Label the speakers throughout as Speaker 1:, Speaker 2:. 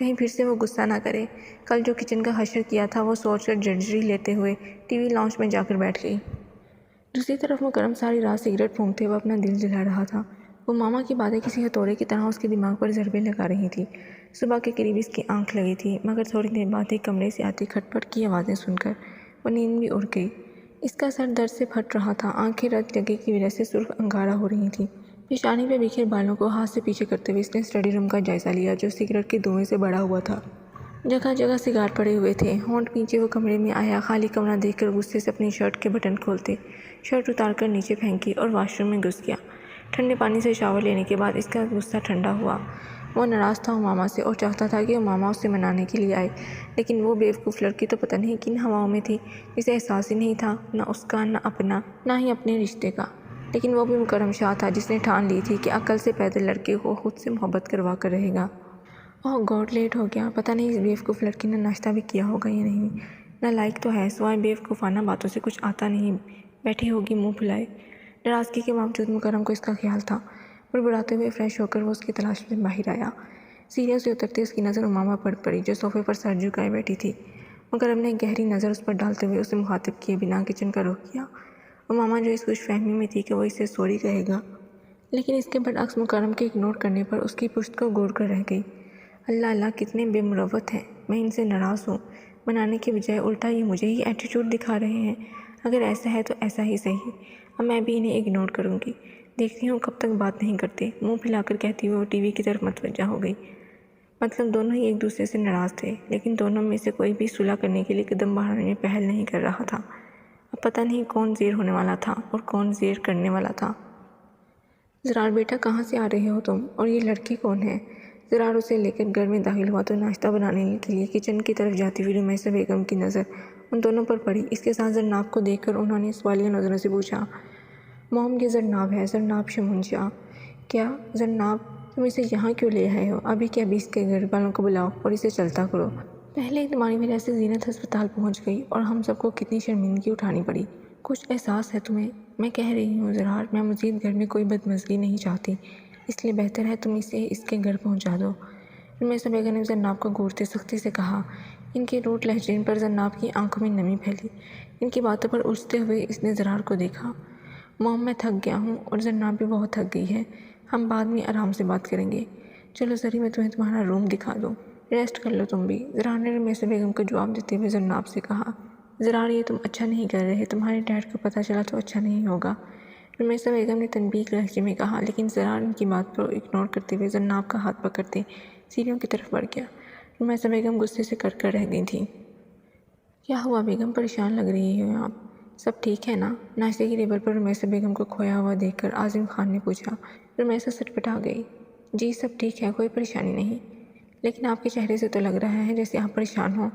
Speaker 1: کہیں پھر سے وہ غصہ نہ کرے۔ کل جو کچن کا حشر کیا تھا وہ سوچ کر جرجری لیتے ہوئے ٹی وی لاؤنج میں جا کر بیٹھ گئی۔ دوسری طرف مکرم ساری رات سگریٹ پھونکتے ہوئے اپنا دل جلا رہا تھا۔ وہ ماما کی باتیں کسی ہتھوڑے کی طرح اس کے دماغ پر ضربیں لگا رہی تھی۔ صبح کے قریب اس کی آنکھ لگی تھی، مگر تھوڑی دیر بعد ہی کمرے سے آتی کھٹ پٹ کی آوازیں سن کر وہ نیند بھی اڑ گئی۔ اس کا سر درد سے پھٹ رہا تھا، آنکھیں رت لگے کی وجہ سے سرخ انگارہ ہو رہی تھیں۔ پیشانی پہ بکھرے بالوں کو ہاتھ سے پیچھے کرتے ہوئے اس نے اسٹڈی روم کا جائزہ لیا جو سگریٹ کے دھوئیں سے بڑا ہوا تھا۔ جگہ جگہ سگار پڑے ہوئے تھے۔ ہونٹ پیچھے وہ کمرے میں آیا، خالی کمرہ دیکھ کر غصے سے اپنی شرٹ کے بٹن کھولتے شرٹ اتار کر نیچے پھینکی اور واش روم میں گھس گیا۔ ٹھنڈے پانی سے شاور لینے کے بعد اس کا غصہ ٹھنڈا ہوا۔ وہ ناراض تھا امامہ سے اور چاہتا تھا کہ امامہ اسے منانے کے لیے آئے، لیکن وہ بیوقوف لڑکی تو پتہ نہیں کن ہواؤں میں تھی جسے احساس ہی نہیں تھا نہ اس کا، نہ اپنا، نہ ہی اپنے رشتے کا۔ لیکن وہ بھی مکرم شاہ تھا جس نے ٹھان لی تھی کہ عقل سے پیدل لڑکے کو خود سے محبت کروا کر رہے گا۔ اوہ گاڈ، لیٹ ہو گیا۔ پتہ نہیں اس بیوقوف لڑکی نے ناشتہ بھی کیا ہوگا یا نہیں۔ نالائق تو ہے، سوائے بیوقوفانہ باتوں سے کچھ آتا نہیں، بیٹھی ہوگی منہ پھلائے۔ ناراضگی کے باوجود مکرم کو اس کا خیال تھا۔ بڑبڑاتے ہوئے فریش ہو کر وہ اس کی تلاش میں باہر آیا۔ سیڑھیوں سے اترتے اس کی نظر امامہ پر پڑی جو صوفے پر سر جھکائے بیٹھی تھی۔ مکرم نے ایک گہری نظر اس پر ڈالتے ہوئے اسے مخاطب کیے بنا کچن کا رخ کیا۔ امامہ جو اس خوش فہمی میں تھی کہ وہ اسے سوری کہے گا، لیکن اس کے برعکس مکرم کے اگنور کرنے پر اس کی پشت کو گوڑ کر رہ گئی۔ اللہ اللہ، کتنے بے مروت ہیں، میں ان سے ناراض ہوں۔ منانے کے بجائے الٹا یہ مجھے ہی ایٹیٹیوڈ دکھا رہے ہیں۔ اگر ایسا ہے تو ایسا ہی صحیح، اب میں بھی انہیں اگنور کروں گی، دیکھتی ہوں کب تک بات نہیں کرتے۔ منہ پھیلا کر کہتی ہوئے وہ ٹی وی کی طرف متوجہ ہو گئی۔ مطلب دونوں ہی ایک دوسرے سے ناراض تھے، لیکن دونوں میں سے کوئی بھی صلح کرنے کے لیے قدم بڑھانے میں پہل نہیں کر رہا تھا۔ اب پتہ نہیں کون زیر ہونے والا تھا اور کون زیر کرنے والا تھا۔ زرار بیٹا، کہاں سے آ رہے ہو تم؟ اور یہ لڑکی کون ہے؟ زرار اسے لے کر گھر میں داخل ہوا تو ناشتہ بنانے کے لیے کچن کی طرف جاتی ہوئی رمیسہ بیگم کی نظر ان دونوں پر پڑی۔ اس کے ساتھ زرناب کو دیکھ کر انہوں نے سوالیہ نظروں سے پوچھا، موم یہ زرناب ہے، زرناب شمون شاہ۔ کیا زرناب، تم اسے یہاں کیوں لے آئے ہو؟ ابھی کے ابھی اس کے گھر والوں کو بلاؤ اور اسے چلتا کرو۔ پہلے تمہاری وجہ سے زینت ہسپتال پہنچ گئی اور ہم سب کو کتنی شرمندگی اٹھانی پڑی۔ کچھ احساس ہے تمہیں؟ میں کہہ رہی ہوں زرار، میں مزید گھر میں کوئی بدمزگی نہیں چاہتی، اس لیے بہتر ہے تم اسے اس کے گھر پہنچا دو۔ رمیسہ بیگم نے زرناب کو گھورتے سختی سے کہا۔ ان کے روٹ لہجے پر زرناب کی آنکھوں میں نمی پھیلی۔ ان کی باتوں پر الجھتے ہوئے اس نے زرار کو دیکھا۔ موم، میں تھک گیا ہوں اور زرناب بھی بہت تھک گئی ہے، ہم بعد میں آرام سے بات کریں گے۔ چلو زری، میں تمہیں تمہارا روم دکھا دوں، ریسٹ کر لو تم بھی، زرار نے رمیسہ بیگم کو جواب دیتے ہوئے زرناب سے کہا۔ زرار، یہ تم اچھا نہیں کر رہے، تمہارے ڈیڈ کو پتہ چلا تو اچھا نہیں ہوگا، رمیسہ بیگم نے تنبیہ لہجے میں کہا، لیکن زرار ان کی بات کو اگنور کرتے ہوئے زرناب کا ہاتھ پکڑتے سیڑھیوں کی طرف بڑھ گیا۔ رمیسہ بیگم غصے سے کر رہ گئی تھیں۔ کیا ہوا بیگم، پریشان لگ رہی ہو آپ؟ سب ٹھیک ہے نا؟ ناشتے کی ٹیبل پر رمیسہ بیگم کو کھویا ہوا دیکھ کر عاظم خان نے پوچھا۔ رمیسہ سٹپٹا گئی۔ جی سب ٹھیک ہے، کوئی پریشانی نہیں، لیکن آپ کے چہرے سے تو لگ رہا ہے جیسے آپ پریشان ہوں،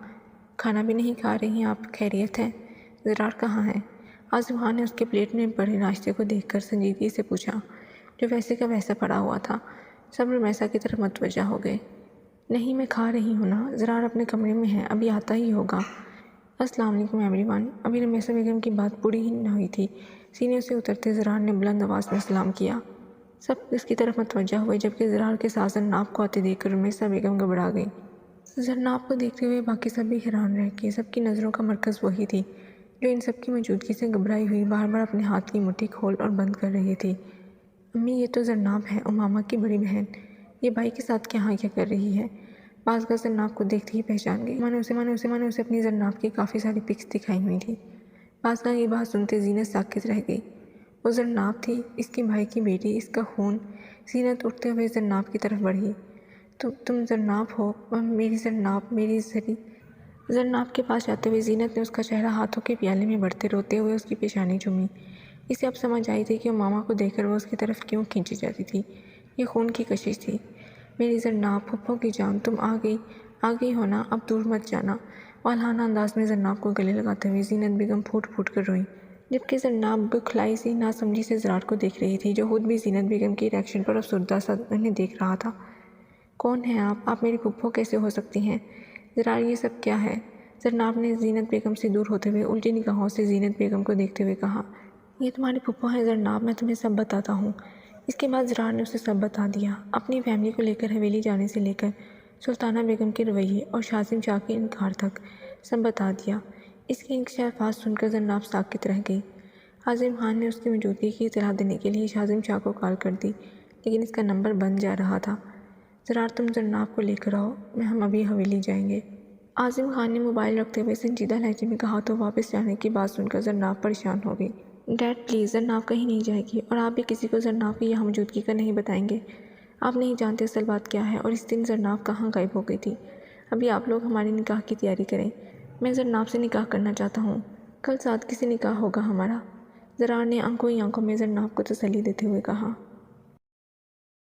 Speaker 1: کھانا بھی نہیں کھا رہی ہیں آپ، خیریت ہے؟ زرار کہاں ہے؟ عاظم خان نے اس کے پلیٹ میں پڑے ناشتے کو دیکھ کر سنجیدگی سے پوچھا، جو ویسے کا ویسا پڑا ہوا تھا۔ سب رمیسہ کی طرف متوجہ ہو گئے۔ نہیں، میں کھا رہی ہوں نا، زرار اپنے کمرے میں ہے، ابھی آتا ہی ہوگا۔ السلام علیکم ایوری ون۔ ابھی رمیسہ بیگم کی بات پوری ہی نہ ہوئی تھی، سیڑھیوں سے اترتے زرار نے بلند آواز میں سلام کیا۔ سب اس کی طرف متوجہ ہوئے، جبکہ زرار کے ساتھ زرناب کو آتے دیکھ کر رمیسہ بیگم گھبرا گئی۔ زرناب کو دیکھتے ہوئے باقی سب بھی حیران رہ گئے۔ سب کی نظروں کا مرکز وہی تھی جو ان سب کی موجودگی سے گھبرائی ہوئی بار بار اپنے ہاتھ کی مٹھی کھول اور بند کر رہی تھی۔ امی، یہ تو زرناب ہے، امامہ کی بڑی بہن، یہ بھائی کے ساتھ کیا کر رہی ہے؟ بازگاہ زرناب کو دیکھتے ہی پہچان گئی۔ میں نے اسے اپنی زرناب کی کافی ساری پکس دکھائی ہوئی تھی۔ بازگاہ یہ بات سنتے زینت ساکت رہ گئی۔ وہ زرناب تھی، اس کے بھائی کی بیٹی، اس کا خون۔ زینت اٹھتے ہوئے زرناب کی طرف بڑھی۔ تم زرناب ہو؟ میری زرناب، میری زری۔ زرناب کے پاس جاتے ہوئے زینت نے اس کا چہرہ ہاتھوں کے پیالے میں بڑھتے روتے ہوئے اس کی پیشانی چومی۔ اسے اب سمجھ آئی تھی کہ امامہ کو دیکھ کر وہ اس کی طرف کیوں کھینچی جاتی تھی، یہ خون کی کشش تھی۔ میری زرناب، پھپھو کی جان، تم آ گئی ہو نا، اب دور مت جانا۔ والہانہ انداز میں زرناب کو گلے لگاتے ہوئے زینت بیگم پھوٹ پھوٹ کر روئی، جبکہ زرناب بکھلائی سی ناسمجھی سے زرار کو دیکھ رہی تھی جو خود بھی زینت بیگم کی ریاکشن پر افسردہ سا انہیں دیکھ رہا تھا۔ کون ہیں آپ میری پھپھو کیسے ہو سکتی ہیں؟ زرار، یہ سب کیا ہے؟ زرناب نے زینت بیگم سے دور ہوتے ہوئے الٹی نگاہوں سے زینت بیگم کو دیکھتے ہوئے کہا، یہ تمہاری پھپھو ہیں زرناب، میں تمہیں سب بتاتا ہوں۔ اس کے بعد زرار نے اسے سب بتا دیا، اپنی فیملی کو لے کر حویلی جانے سے لے کر سلطانہ بیگم کے رویے اور شازم شاہ کے انکار تک سب بتا دیا۔ اس کے انکشافات سن کر زرناب ساکت رہ گئی۔ عظیم خان نے اس کی موجودگی کی اطلاع دینے کے لیے شازم شاہ کو کال کر دی، لیکن اس کا نمبر بند جا رہا تھا۔ زرار تم زرناب کو لے کر آؤ، ہم ابھی حویلی جائیں گے۔ عظیم خان نے موبائل رکھتے ہوئے سنجیدہ لہجے میں کہا تو واپس جانے کی بات سن کر زرناب پریشان ہو گئی۔ ڈیڈ پلیز، زرناب کہیں نہیں جائے گی، اور آپ بھی کسی کو زرناب کی یہاں موجودگی کا نہیں بتائیں گے۔ آپ نہیں جانتے اصل بات کیا ہے اور اس دن زرناب کہاں غائب ہو گئی تھی۔ ابھی آپ لوگ ہمارے نکاح کی تیاری کریں، میں زرناب سے نکاح کرنا چاہتا ہوں، کل سادگی سے نکاح ہوگا ہمارا۔ زرار نے آنکھوں ہی آنکھوں میں زرناب کو تسلی دیتے ہوئے کہا۔